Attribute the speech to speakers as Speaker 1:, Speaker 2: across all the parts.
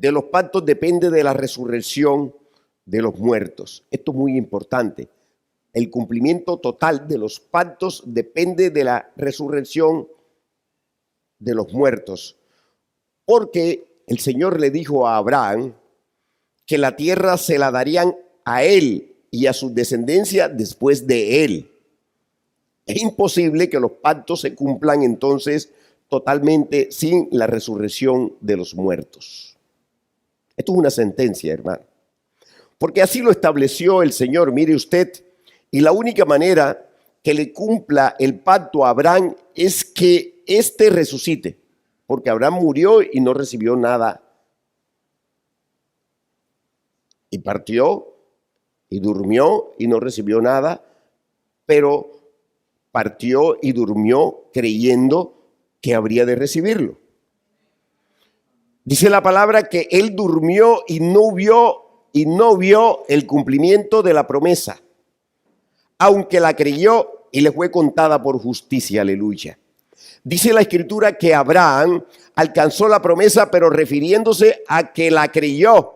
Speaker 1: de los pactos depende de la resurrección de los muertos. Esto es muy importante. El cumplimiento total de los pactos depende de la resurrección de los muertos. Porque el Señor le dijo a Abraham que la tierra se la darían a él y a su descendencia después de él. Es imposible que los pactos se cumplan entonces totalmente sin la resurrección de los muertos. Esto es una sentencia, hermano. Porque así lo estableció el Señor, mire usted, y la única manera que le cumpla el pacto a Abraham es que éste resucite, porque Abraham murió y no recibió nada. Y partió y durmió y no recibió nada, pero partió y durmió creyendo que habría de recibirlo. Dice la palabra que él durmió y no vio el cumplimiento de la promesa, aunque la creyó y le fue contada por justicia, aleluya. Dice la escritura que Abraham alcanzó la promesa, pero refiriéndose a que la creyó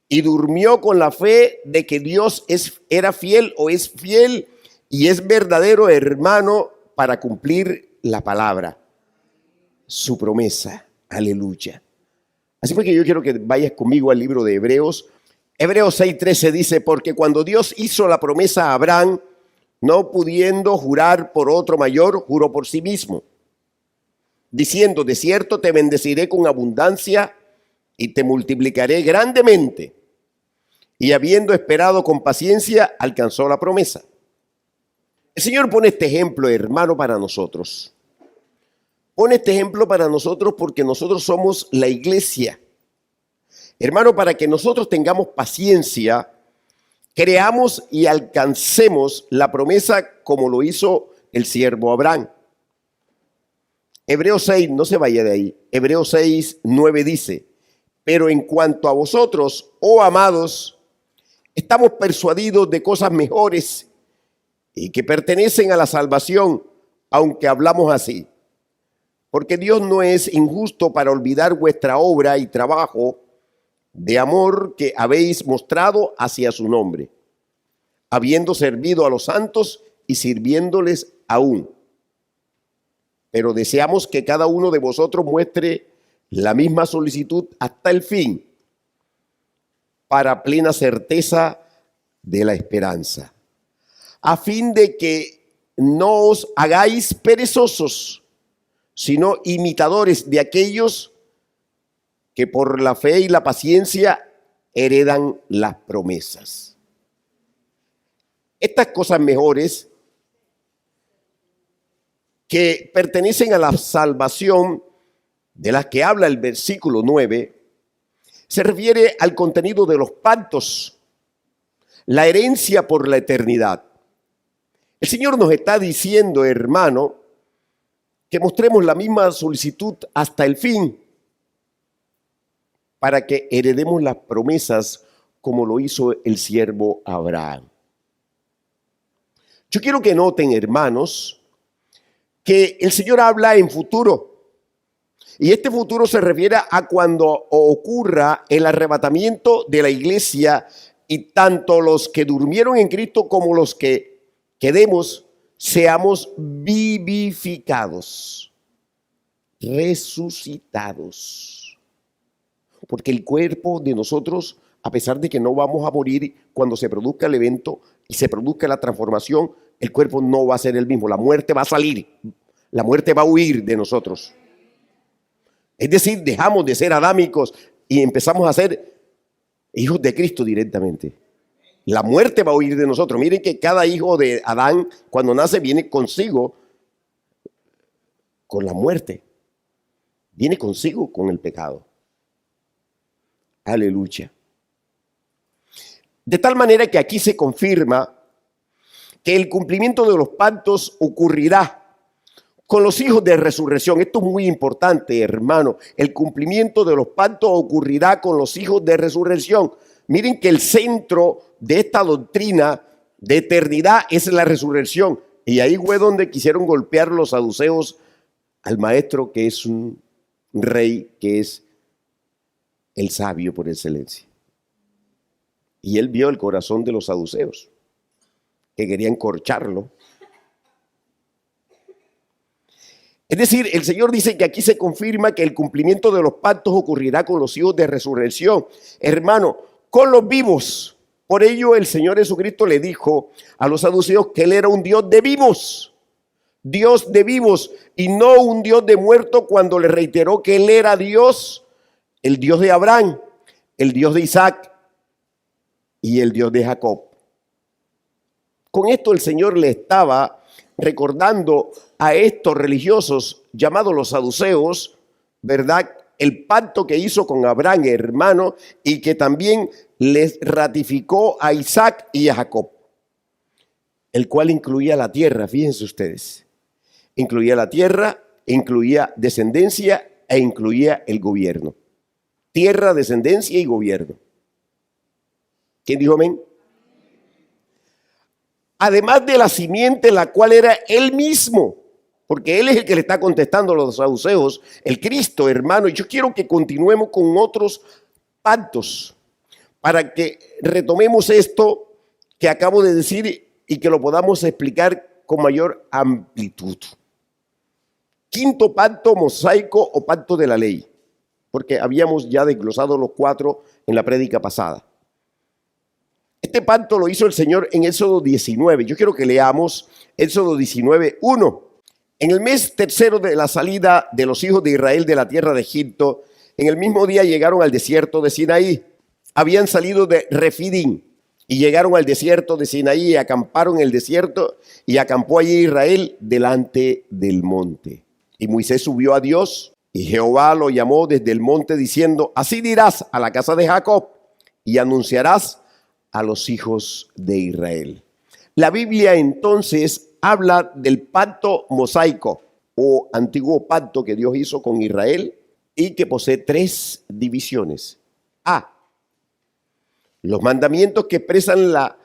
Speaker 1: y durmió con la fe de que Dios era fiel o es fiel y es verdadero, hermano, para cumplir la palabra, su promesa, aleluya. Así fue que yo quiero que vayas conmigo al libro de Hebreos. Hebreos 6:13 dice, porque cuando Dios hizo la promesa a Abraham, no pudiendo jurar por otro mayor, juró por sí mismo, diciendo, de cierto te bendeciré con abundancia y te multiplicaré grandemente. Y habiendo esperado con paciencia, alcanzó la promesa. El Señor pone este ejemplo, hermano, para nosotros. Pone este ejemplo para nosotros porque nosotros somos la iglesia. Hermano, para que nosotros tengamos paciencia, creamos y alcancemos la promesa como lo hizo el siervo Abraham. Hebreos 6, no se vaya de ahí. Hebreos 6:9 dice, pero en cuanto a vosotros, oh amados, estamos persuadidos de cosas mejores y que pertenecen a la salvación, aunque hablamos así. Porque Dios no es injusto para olvidar vuestra obra y trabajo de amor que habéis mostrado hacia su nombre, habiendo servido a los santos y sirviéndoles aún. Pero deseamos que cada uno de vosotros muestre la misma solicitud hasta el fin, para plena certeza de la esperanza, a fin de que no os hagáis perezosos, sino imitadores de aquellos que por la fe y la paciencia heredan las promesas. Estas cosas mejores que pertenecen a la salvación, de las que habla el versículo 9, se refiere al contenido de los pactos, la herencia por la eternidad. El Señor nos está diciendo, hermano, que mostremos la misma solicitud hasta el fin, para que heredemos las promesas como lo hizo el siervo Abraham. Yo quiero que noten, hermanos, que el Señor habla en futuro. Y este futuro se refiere a cuando ocurra el arrebatamiento de la iglesia y tanto los que durmieron en Cristo como los que quedemos seamos vivificados, resucitados. Porque el cuerpo de nosotros, a pesar de que no vamos a morir cuando se produzca el evento y se produzca la transformación, el cuerpo no va a ser el mismo. La muerte va a salir, la muerte va a huir de nosotros. Es decir, dejamos de ser adámicos y empezamos a ser hijos de Cristo directamente. La muerte va a huir de nosotros. Miren que cada hijo de Adán, cuando nace, viene consigo con la muerte. Viene consigo con el pecado. Aleluya. De tal manera que aquí se confirma que el cumplimiento de los pactos ocurrirá con los hijos de resurrección. Esto es muy importante, hermano. El cumplimiento de los pactos ocurrirá con los hijos de resurrección. Miren que el centro de esta doctrina de eternidad es la resurrección. Y ahí fue donde quisieron golpear los saduceos al maestro, que es un rey, que es el sabio por excelencia. Y él vio el corazón de los saduceos, que querían corcharlo. Es decir, el Señor dice que aquí se confirma que el cumplimiento de los pactos ocurrirá con los hijos de resurrección. Hermano, con los vivos. Por ello el Señor Jesucristo le dijo a los saduceos que Él era un Dios de vivos. Dios de vivos y no un Dios de muertos, cuando le reiteró que Él era Dios, el Dios de Abraham, el Dios de Isaac y el Dios de Jacob. Con esto el Señor le estaba recordando a estos religiosos llamados los saduceos, ¿verdad?, el pacto que hizo con Abraham, hermano, y que también les ratificó a Isaac y a Jacob, el cual incluía la tierra. Fíjense ustedes, incluía la tierra, incluía descendencia e incluía el gobierno. Tierra, descendencia y gobierno. ¿Quién dijo amén? Además de la simiente, la cual era él mismo, porque él es el que le está contestando a los saduceos, el Cristo, hermano. Y yo quiero que continuemos con otros pactos para que retomemos esto que acabo de decir y que lo podamos explicar con mayor amplitud. Quinto pacto mosaico o pacto de la ley, porque habíamos ya desglosado los 4 en la prédica pasada. Este pacto lo hizo el Señor en Éxodo 19. Yo quiero que leamos Éxodo 19:1. En el mes tercero de la salida de los hijos de Israel de la tierra de Egipto, en el mismo día llegaron al desierto de Sinaí. Habían salido de Refidim y llegaron al desierto de Sinaí y acamparon en el desierto, y acampó allí Israel delante del monte. Y Moisés subió a Dios, y Jehová lo llamó desde el monte diciendo: así dirás a la casa de Jacob y anunciarás a los hijos de Israel. La Biblia entonces habla del pacto mosaico o antiguo pacto que Dios hizo con Israel y que posee 3 divisiones. A, los mandamientos que expresan la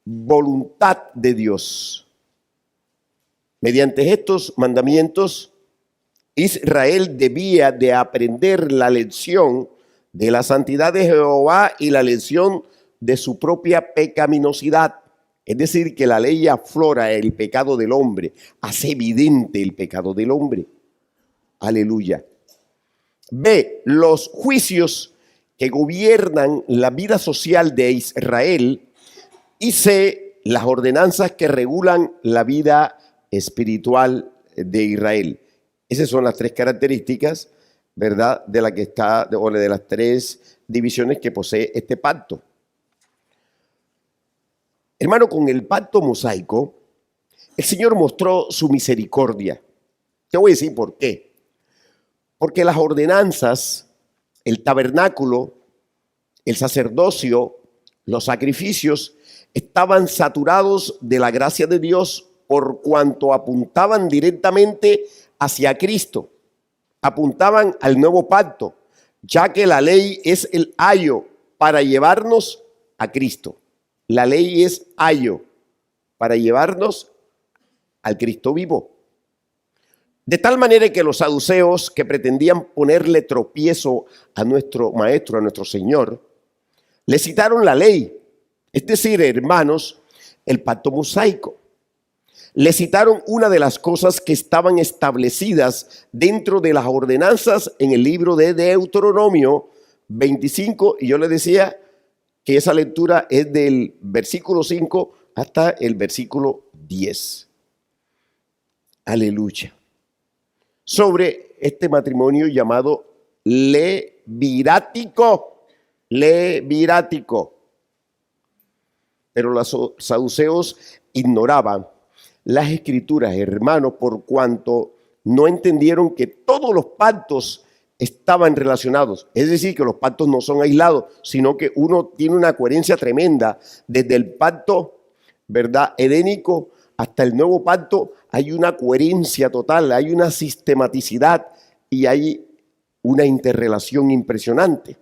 Speaker 1: voluntad de Dios. Mediante estos mandamientos, Israel debía de aprender la lección de la santidad de Jehová y la lección de su propia pecaminosidad. Es decir, que la ley aflora el pecado del hombre, hace evidente el pecado del hombre. Aleluya. B, los juicios que gobiernan la vida social de Israel. Y C, las ordenanzas que regulan la vida espiritual de Israel. Esas son las 3 características, ¿verdad?, de la que está, o de las 3 divisiones que posee este pacto. Hermano, con el pacto mosaico, el Señor mostró su misericordia. Te voy a decir por qué. Porque las ordenanzas, el tabernáculo, el sacerdocio, los sacrificios, estaban saturados de la gracia de Dios, por cuanto apuntaban directamente hacia Cristo, apuntaban al nuevo pacto, ya que la ley es el ayo para llevarnos a Cristo. La ley es ayo para llevarnos al Cristo vivo. De tal manera que los saduceos, que pretendían ponerle tropiezo a nuestro maestro, a nuestro Señor, le citaron la ley, es decir, hermanos, el pacto mosaico. Le citaron una de las cosas que estaban establecidas dentro de las ordenanzas en el libro de Deuteronomio 25, y yo le decía que esa lectura es del versículo 5 hasta el versículo 10. Aleluya. Sobre este matrimonio llamado levirático. Levirático. Pero los saduceos ignoraban las escrituras, hermanos, por cuanto no entendieron que todos los pactos estaban relacionados. Es decir, que los pactos no son aislados, sino que uno tiene una coherencia tremenda. Desde el pacto, ¿verdad?, edénico hasta el nuevo pacto, hay una coherencia total, hay una sistematicidad y hay una interrelación impresionante.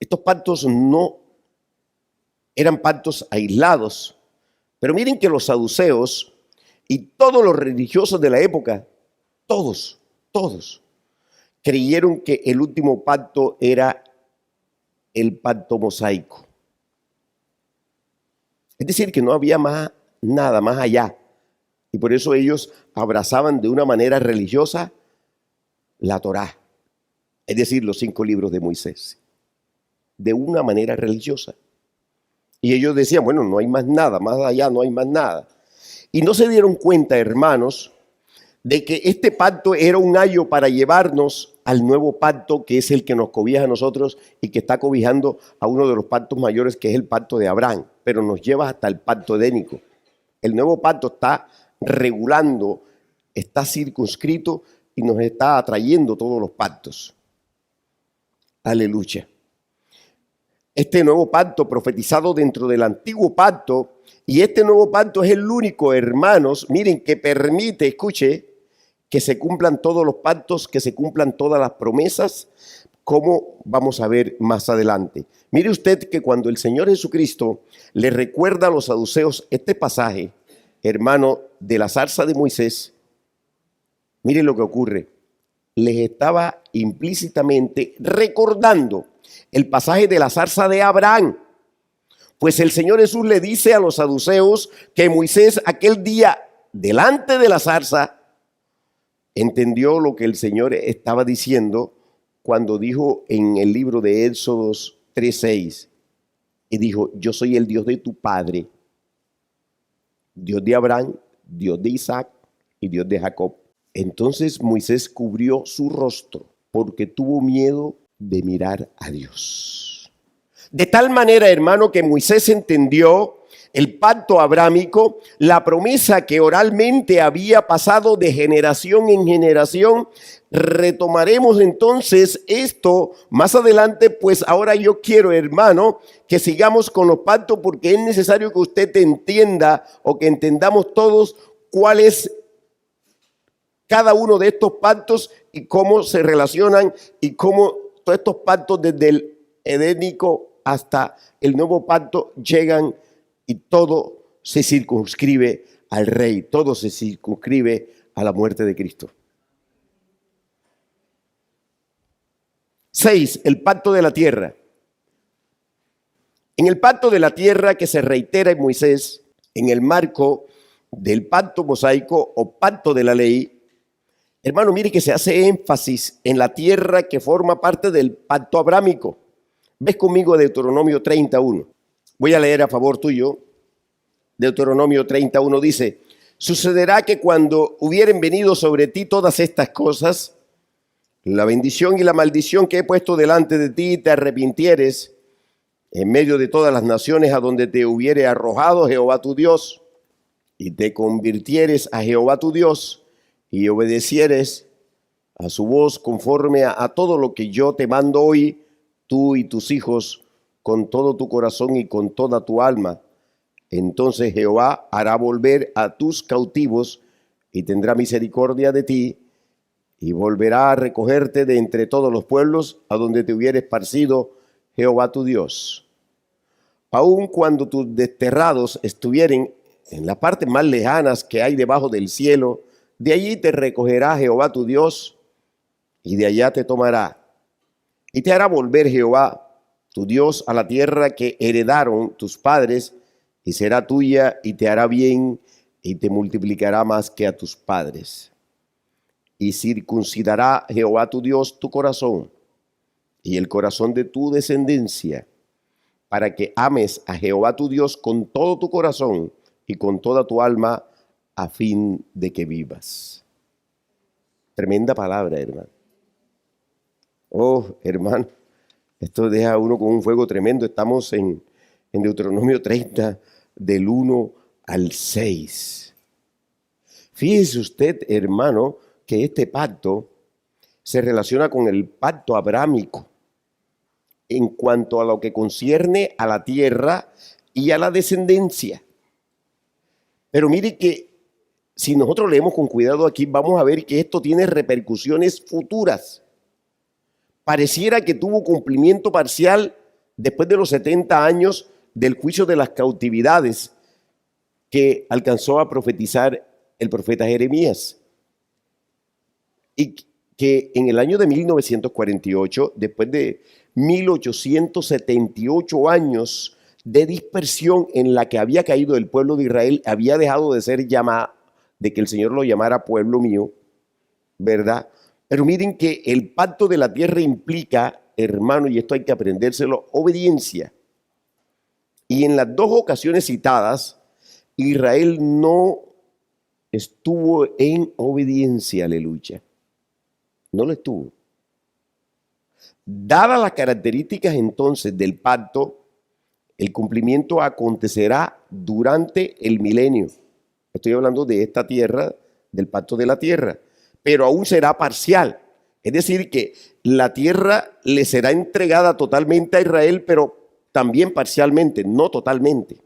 Speaker 1: Estos pactos no eran pactos aislados, pero miren que los saduceos y todos los religiosos de la época, todos, creyeron que el último pacto era el pacto mosaico. Es decir, que no había nada más allá. Y por eso ellos abrazaban de una manera religiosa la Torá, es decir, los 5 libros de Moisés, de una manera religiosa. Y ellos decían, bueno, no hay más nada, más allá no hay más nada. Y no se dieron cuenta, hermanos, de que este pacto era un ayo para llevarnos al nuevo pacto, que es el que nos cobija a nosotros y que está cobijando a uno de los pactos mayores, que es el pacto de Abraham, pero nos lleva hasta el pacto edénico. El nuevo pacto está regulando, está circunscrito y nos está atrayendo todos los pactos. Aleluya. Este nuevo pacto profetizado dentro del antiguo pacto, y este nuevo pacto es el único, hermanos, miren, que permite, escuche, que se cumplan todos los pactos, que se cumplan todas las promesas, como vamos a ver más adelante. Mire usted que cuando el Señor Jesucristo le recuerda a los saduceos este pasaje, hermano, de la zarza de Moisés, mire lo que ocurre. Les estaba implícitamente recordando el pasaje de la zarza de Abraham. Pues el Señor Jesús le dice a los saduceos que Moisés aquel día delante de la zarza entendió lo que el Señor estaba diciendo cuando dijo en el libro de Éxodos 3:6 y dijo: yo soy el Dios de tu padre, Dios de Abraham, Dios de Isaac y Dios de Jacob. Entonces Moisés cubrió su rostro porque tuvo miedo de mirar a Dios. De tal manera, hermano, que Moisés entendió el pacto abrámico, la promesa que oralmente había pasado de generación en generación. Retomaremos entonces esto más adelante, pues ahora yo quiero, hermano, que sigamos con los pactos, porque es necesario que usted entienda, o que entendamos todos cuál es cada uno de estos pactos y cómo se relacionan, y cómo todos estos pactos desde el edénico hasta el nuevo pacto llegan, y todo se circunscribe al Rey, todo se circunscribe a la muerte de Cristo. 6. El pacto de la tierra. En el pacto de la tierra que se reitera en Moisés, en el marco del pacto mosaico o pacto de la ley, hermano, mire que se hace énfasis en la tierra que forma parte del pacto abrámico. Ves conmigo Deuteronomio 31. Voy a leer a favor tuyo. Deuteronomio 31 dice: sucederá que cuando hubieren venido sobre ti todas estas cosas, la bendición y la maldición que he puesto delante de ti, te arrepintieres en medio de todas las naciones a donde te hubiere arrojado Jehová tu Dios, y te convirtieres a Jehová tu Dios, y obedecieres a su voz conforme a todo lo que yo te mando hoy, tú y tus hijos, con todo tu corazón y con toda tu alma, entonces Jehová hará volver a tus cautivos y tendrá misericordia de ti, y volverá a recogerte de entre todos los pueblos a donde te hubiere esparcido Jehová tu Dios. Aun cuando tus desterrados estuvieren en las partes más lejanas que hay debajo del cielo, de allí te recogerá Jehová tu Dios, y de allá te tomará. Y te hará volver Jehová tu Dios a la tierra que heredaron tus padres, y será tuya, y te hará bien, y te multiplicará más que a tus padres. Y circuncidará Jehová tu Dios tu corazón, y el corazón de tu descendencia, para que ames a Jehová tu Dios con todo tu corazón y con toda tu alma, a fin de que vivas. Tremenda palabra, hermano. Oh, hermano, esto deja a uno con un fuego tremendo. Estamos en Deuteronomio 30, del 1 al 6. Fíjese usted, hermano, que este pacto se relaciona con el pacto abrámico en cuanto a lo que concierne a la tierra y a la descendencia. Pero mire que si nosotros leemos con cuidado aquí, vamos a ver que esto tiene repercusiones futuras. Pareciera que tuvo cumplimiento parcial después de los 70 años del juicio de las cautividades que alcanzó a profetizar el profeta Jeremías. Y que en el año de 1948, después de 1878 años de dispersión en la que había caído el pueblo de Israel, había dejado de ser llamado, de que el Señor lo llamara pueblo mío, ¿verdad? Pero miren que el pacto de la tierra implica, hermano, y esto hay que aprendérselo, obediencia. Y en las dos ocasiones citadas, Israel no estuvo en obediencia, aleluya. No lo estuvo. Dadas las características entonces del pacto, el cumplimiento acontecerá durante el milenio. Estoy hablando de esta tierra, del pacto de la tierra, pero aún será parcial. Es decir, que la tierra le será entregada totalmente a Israel, pero también parcialmente, no totalmente,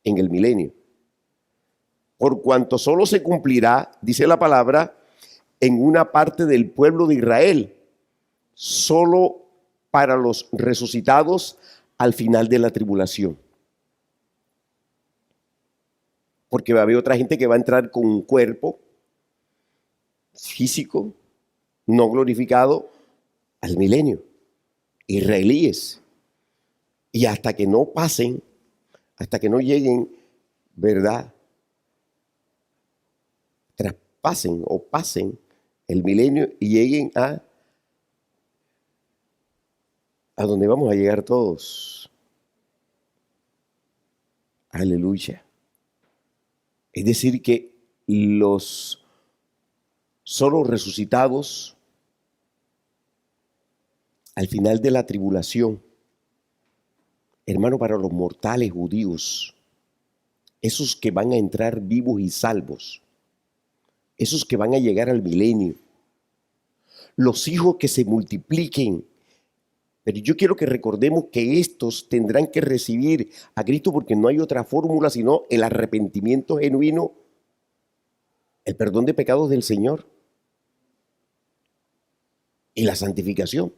Speaker 1: en el milenio. Por cuanto solo se cumplirá, dice la palabra, en una parte del pueblo de Israel, solo para los resucitados al final de la tribulación. Porque va a haber otra gente que va a entrar con un cuerpo físico, no glorificado, al milenio. Israelíes. Y hasta que no pasen, hasta que no lleguen, ¿verdad? Traspasen o pasen el milenio y lleguen a donde vamos a llegar todos. Aleluya. Es decir, que los solo resucitados al final de la tribulación, hermano, para los mortales judíos, esos que van a entrar vivos y salvos, esos que van a llegar al milenio, los hijos que se multipliquen. Pero yo quiero que recordemos que estos tendrán que recibir a Cristo porque no hay otra fórmula sino el arrepentimiento genuino, el perdón de pecados del Señor y la santificación.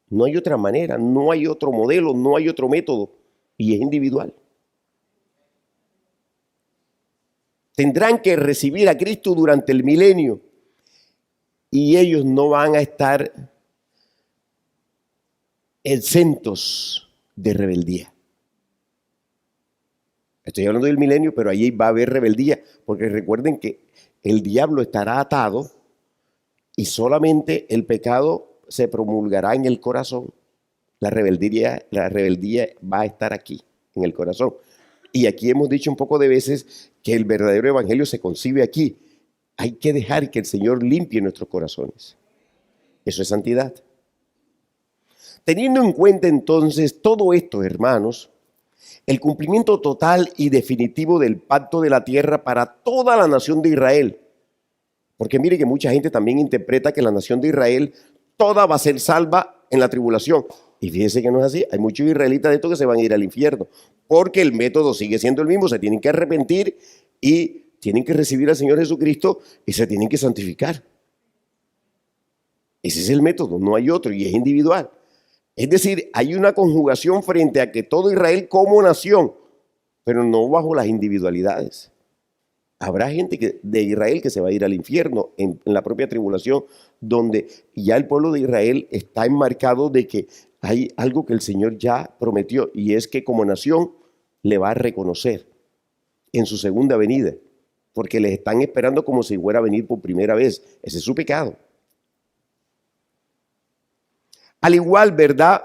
Speaker 1: No hay otra manera, no hay otro modelo, no hay otro método y es individual. Tendrán que recibir a Cristo durante el milenio y ellos no van a estar exentos de rebeldía. Estoy hablando del milenio, pero allí va a haber rebeldía, porque recuerden que el diablo estará atado y solamente el pecado se promulgará en el corazón. La rebeldía va a estar aquí, en el corazón. Y aquí hemos dicho un poco de veces que el verdadero evangelio se concibe aquí. Hay que dejar que el Señor limpie nuestros corazones. Eso es santidad. Teniendo en cuenta entonces todo esto, hermanos, el cumplimiento total y definitivo del pacto de la tierra para toda la nación de Israel. Porque mire que mucha gente también interpreta que la nación de Israel toda va a ser salva en la tribulación. Y fíjense que no es así. Hay muchos israelitas de estos que se van a ir al infierno. Porque el método sigue siendo el mismo. Se tienen que arrepentir y tienen que recibir al Señor Jesucristo y se tienen que santificar. Ese es el método, no hay otro y es individual. Es decir, hay una conjugación frente a que todo Israel como nación, pero no bajo las individualidades. Habrá gente de Israel que se va a ir al infierno en la propia tribulación, donde ya el pueblo de Israel está enmarcado de que hay algo que el Señor ya prometió, y es que como nación le va a reconocer en su segunda venida, porque les están esperando como si fuera a venir por primera vez. Ese es su pecado. Al igual, ¿verdad?,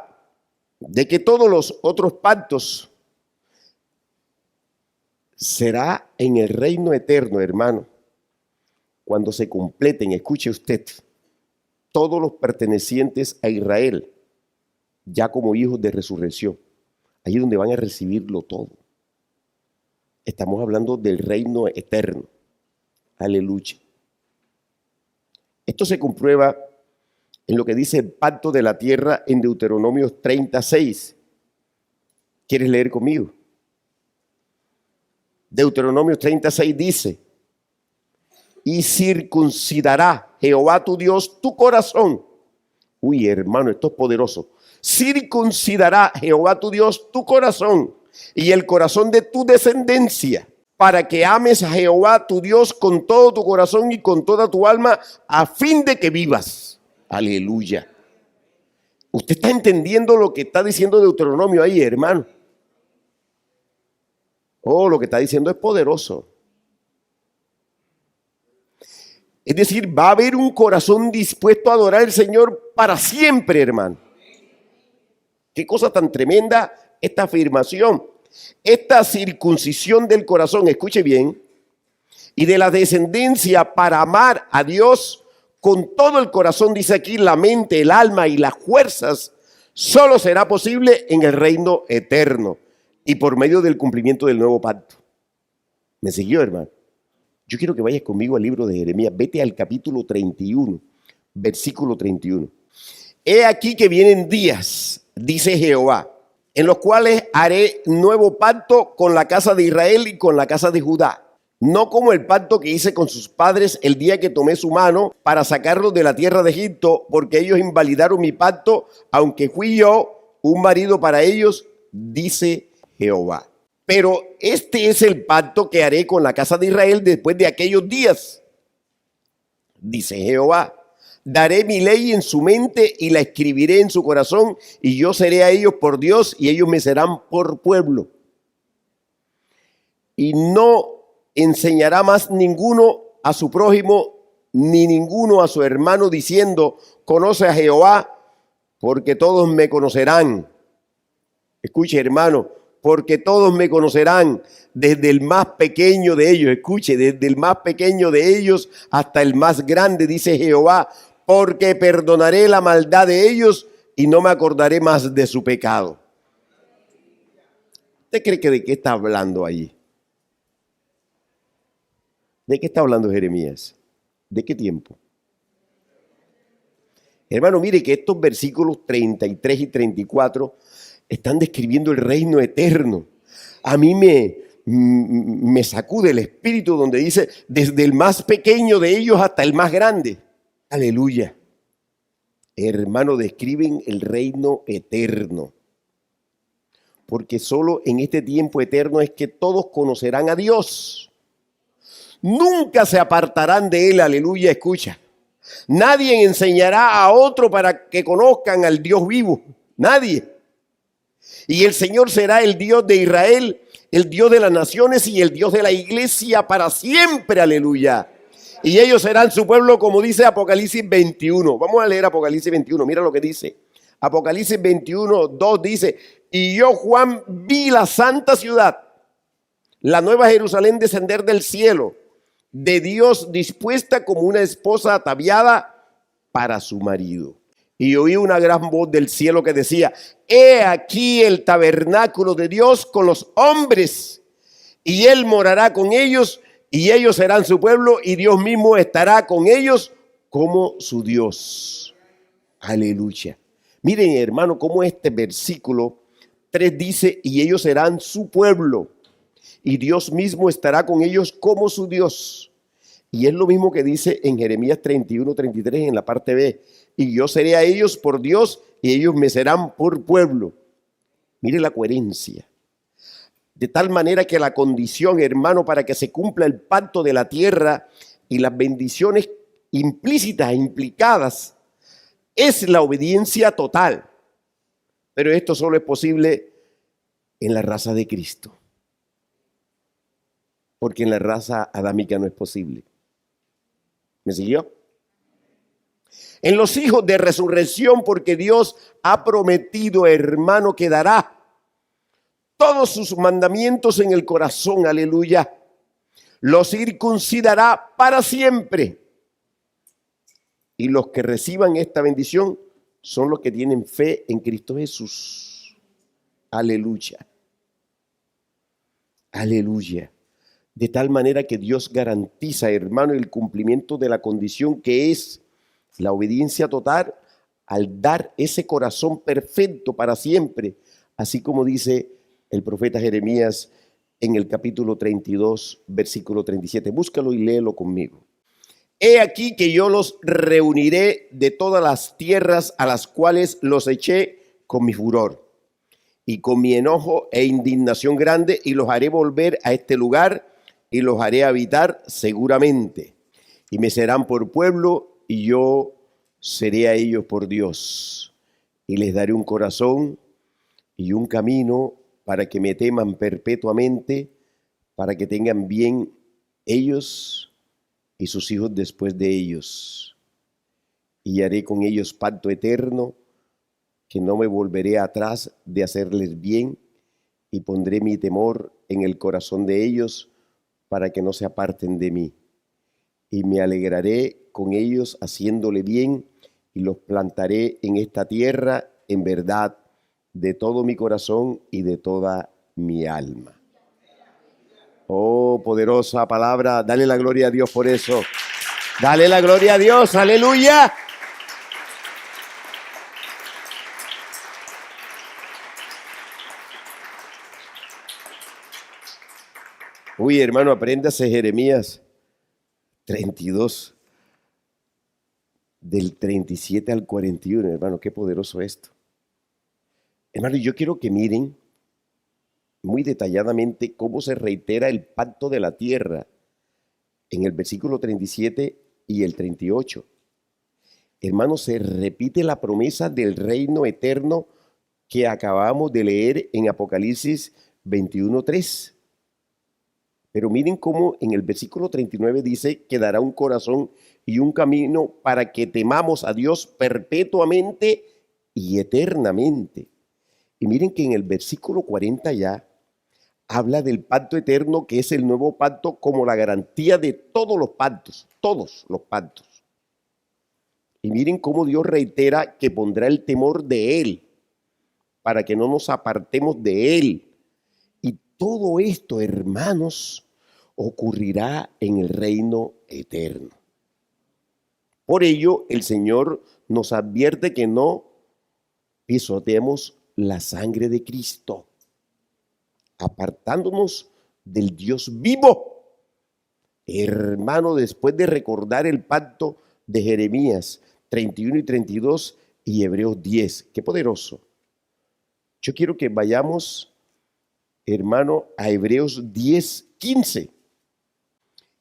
Speaker 1: de que todos los otros pactos será en el reino eterno, hermano, cuando se completen, escuche usted, todos los pertenecientes a Israel, ya como hijos de resurrección. Ahí es donde van a recibirlo todo. Estamos hablando del reino eterno. Aleluya. Esto se comprueba en lo que dice el pacto de la tierra en Deuteronomio 36. ¿Quieres leer conmigo? Deuteronomio 36 dice: y circuncidará Jehová tu Dios tu corazón. Uy, hermano, esto es poderoso. Circuncidará Jehová tu Dios tu corazón y el corazón de tu descendencia, para que ames a Jehová tu Dios con todo tu corazón y con toda tu alma, a fin de que vivas. Aleluya. Usted está entendiendo lo que está diciendo Deuteronomio ahí, hermano. Oh, lo que está diciendo es poderoso. Es decir, va a haber un corazón dispuesto a adorar al Señor para siempre, hermano. Qué cosa tan tremenda esta afirmación. Esta circuncisión del corazón, escuche bien, y de la descendencia para amar a Dios con todo el corazón, dice aquí, la mente, el alma y las fuerzas, solo será posible en el reino eterno y por medio del cumplimiento del nuevo pacto. ¿Me siguió, hermano? Yo quiero que vayas conmigo al libro de Jeremías. Vete al capítulo 31, versículo 31. He aquí que vienen días, dice Jehová, en los cuales haré nuevo pacto con la casa de Israel y con la casa de Judá. No como el pacto que hice con sus padres el día que tomé su mano para sacarlos de la tierra de Egipto, porque ellos invalidaron mi pacto, aunque fui yo un marido para ellos, dice Jehová. Pero este es el pacto que haré con la casa de Israel después de aquellos días, dice Jehová. Daré mi ley en su mente y la escribiré en su corazón, y yo seré a ellos por Dios y ellos me serán por pueblo. Y no enseñará más ninguno a su prójimo, ni ninguno a su hermano, diciendo, conoce a Jehová, porque todos me conocerán. Escuche, hermano, porque todos me conocerán, desde el más pequeño de ellos, escuche, desde el más pequeño de ellos hasta el más grande, dice Jehová, porque perdonaré la maldad de ellos y no me acordaré más de su pecado. ¿Usted cree que de qué está hablando allí? ¿De qué está hablando Jeremías? ¿De qué tiempo? Hermano, mire que estos versículos 33 y 34 están describiendo el reino eterno. A mí me sacude el espíritu donde dice, desde el más pequeño de ellos hasta el más grande. Aleluya. Hermano, describen el reino eterno. Porque solo en este tiempo eterno es que todos conocerán a Dios. Nunca se apartarán de él, aleluya, escucha. Nadie enseñará a otro para que conozcan al Dios vivo. Nadie. Y el Señor será el Dios de Israel, el Dios de las naciones y el Dios de la iglesia para siempre, aleluya. Y ellos serán su pueblo, como dice Apocalipsis 21. Vamos a leer Apocalipsis 21, mira lo que dice. Apocalipsis 21, 2 dice, y yo, Juan, vi la santa ciudad, la nueva Jerusalén descender del cielo, de Dios dispuesta como una esposa ataviada para su marido. Y oí una gran voz del cielo que decía, he aquí el tabernáculo de Dios con los hombres, y él morará con ellos, y ellos serán su pueblo, y Dios mismo estará con ellos como su Dios. Aleluya. Miren, hermano, cómo este versículo 3 dice, y ellos serán su pueblo, y Dios mismo estará con ellos como su Dios. Y es lo mismo que dice en Jeremías 31, 33 en la parte B. Y yo seré a ellos por Dios y ellos me serán por pueblo. Mire la coherencia. De tal manera que la condición, hermano, para que se cumpla el pacto de la tierra y las bendiciones implícitas, implicadas, es la obediencia total. Pero esto solo es posible en la raza de Cristo. Porque en la raza adámica no es posible. ¿Me siguió? En los hijos de resurrección, porque Dios ha prometido, hermano, que dará todos sus mandamientos en el corazón, aleluya. Los circuncidará para siempre. Y los que reciban esta bendición son los que tienen fe en Cristo Jesús. Aleluya. Aleluya. De tal manera que Dios garantiza, hermano, el cumplimiento de la condición que es la obediencia total al dar ese corazón perfecto para siempre, así como dice el profeta Jeremías en el capítulo 32, versículo 37. Búscalo y léelo conmigo. He aquí que yo los reuniré de todas las tierras a las cuales los eché con mi furor y con mi enojo e indignación grande, y los haré volver a este lugar y los haré habitar seguramente, y me serán por pueblo, y yo seré a ellos por Dios, y les daré un corazón y un camino para que me teman perpetuamente, para que tengan bien ellos y sus hijos después de ellos. Y haré con ellos pacto eterno, que no me volveré atrás de hacerles bien, y pondré mi temor en el corazón de ellos para que no se aparten de mí. Y me alegraré con ellos haciéndole bien, y los plantaré en esta tierra en verdad de todo mi corazón y de toda mi alma. Oh, poderosa palabra, dale la gloria a Dios por eso. Dale la gloria a Dios, aleluya. Uy, hermano, apréndase Jeremías 32, del 37 al 41, hermano, qué poderoso esto. Hermano, yo quiero que miren muy detalladamente cómo se reitera el pacto de la tierra en el versículo 37 y el 38. Hermano, se repite la promesa del reino eterno que acabamos de leer en Apocalipsis 21:3. Pero miren cómo en el versículo 39 dice que dará un corazón y un camino para que temamos a Dios perpetuamente y eternamente. Y miren que en el versículo 40 ya habla del pacto eterno, que es el nuevo pacto como la garantía de todos los pactos, todos los pactos. Y miren cómo Dios reitera que pondrá el temor de Él para que no nos apartemos de Él. Y todo esto, hermanos, ocurrirá en el reino eterno. Por ello, el Señor nos advierte que no pisoteemos la sangre de Cristo, apartándonos del Dios vivo. Hermano, después de recordar el pacto de Jeremías 31 y 32 y Hebreos 10, qué poderoso. Yo quiero que vayamos, hermano, a Hebreos 10:15.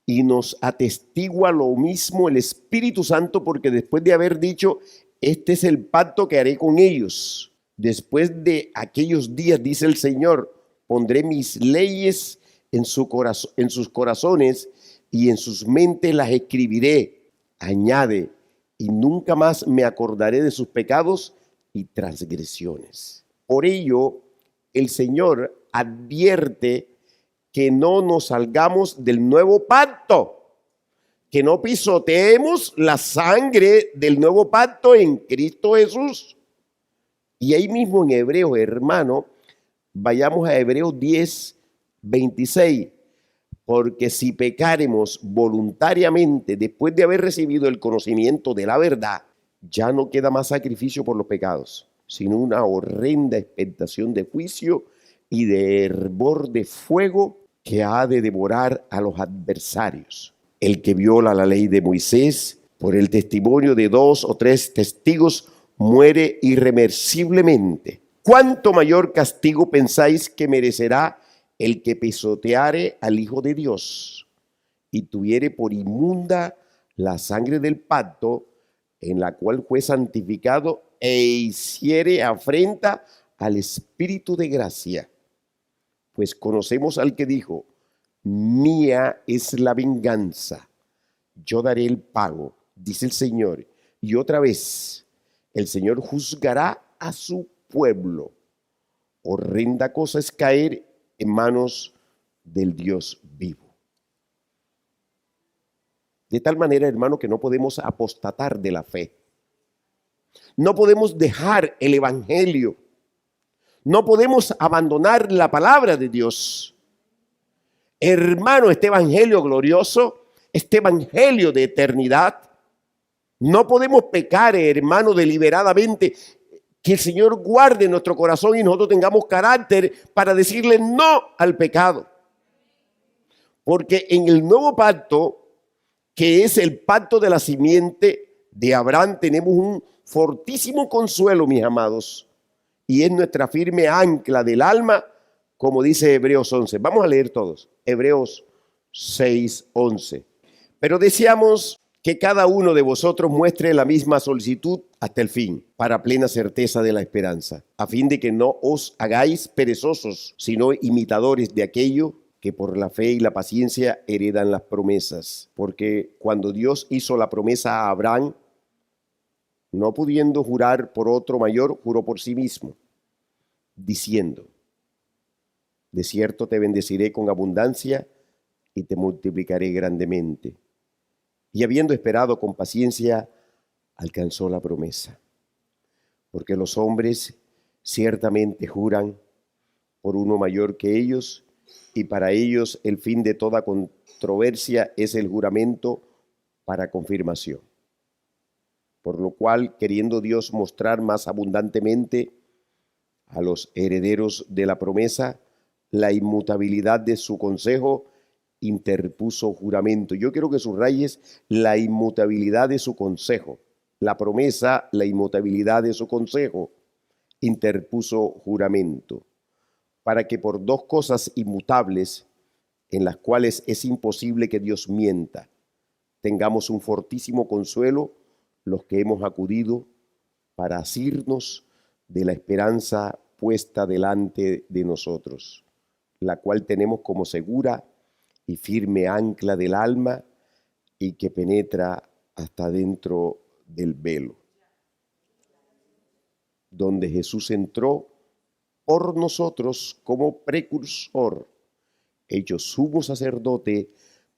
Speaker 1: Y nos atestigua lo mismo el Espíritu Santo, porque después de haber dicho, este es el pacto que haré con ellos. Después de aquellos días, dice el Señor, pondré mis leyes en sus corazones y en sus mentes las escribiré. Añade, y nunca más me acordaré de sus pecados y transgresiones. Por ello, el Señor advierte que no nos salgamos del nuevo pacto, que no pisoteemos la sangre del nuevo pacto en Cristo Jesús. Y ahí mismo en Hebreos, hermano, vayamos a Hebreos 10:26, porque si pecáremos voluntariamente después de haber recibido el conocimiento de la verdad, ya no queda más sacrificio por los pecados, sino una horrenda expectación de juicio y de hervor de fuego que ha de devorar a los adversarios. El que viola la ley de Moisés por el testimonio de 2 o 3 testigos muere irreversiblemente. ¿Cuánto mayor castigo pensáis que merecerá el que pisoteare al Hijo de Dios y tuviere por inmunda la sangre del pacto en la cual fue santificado e hiciere afrenta al Espíritu de gracia? Pues conocemos al que dijo, mía es la venganza, yo daré el pago, dice el Señor. Y otra vez, el Señor juzgará a su pueblo. Horrenda cosa es caer en manos del Dios vivo. De tal manera, hermano, que no podemos apostatar de la fe. No podemos dejar el evangelio. No podemos abandonar la palabra de Dios. Hermano, este evangelio glorioso, este evangelio de eternidad, no podemos pecar, hermano, deliberadamente. Que el Señor guarde nuestro corazón y nosotros tengamos carácter para decirle no al pecado. Porque en el nuevo pacto, que es el pacto de la simiente de Abraham, tenemos un fortísimo consuelo, mis amados. Y es nuestra firme ancla del alma, como dice Hebreos 11. Vamos a leer todos. Hebreos 6:11. Pero decíamos que cada uno de vosotros muestre la misma solicitud hasta el fin, para plena certeza de la esperanza, a fin de que no os hagáis perezosos, sino imitadores de aquello que por la fe y la paciencia heredan las promesas. Porque cuando Dios hizo la promesa a Abraham, no pudiendo jurar por otro mayor, juró por sí mismo, diciendo: de cierto te bendeciré con abundancia y te multiplicaré grandemente. Y habiendo esperado con paciencia, alcanzó la promesa. Porque los hombres ciertamente juran por uno mayor que ellos, y para ellos el fin de toda controversia es el juramento para confirmación. Por lo cual, queriendo Dios mostrar más abundantemente a los herederos de la promesa la inmutabilidad de su consejo, interpuso juramento. Yo quiero que subrayes la inmutabilidad de su consejo. La promesa, la inmutabilidad de su consejo, interpuso juramento, para que por dos cosas inmutables, en las cuales es imposible que Dios mienta, tengamos un fortísimo consuelo los que hemos acudido para asirnos de la esperanza puesta delante de nosotros, la cual tenemos como segura y firme ancla del alma y que penetra hasta dentro del velo, donde Jesús entró por nosotros como precursor, hecho sumo sacerdote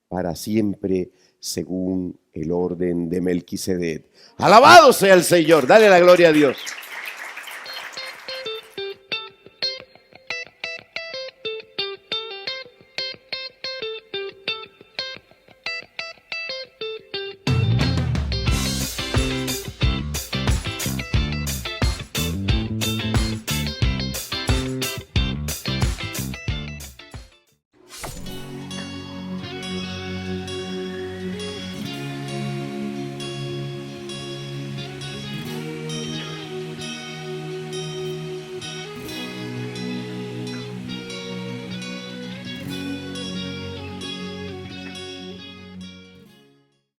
Speaker 1: para siempre según el orden de Melquisedec. Alabado sea el Señor, dale la gloria a Dios.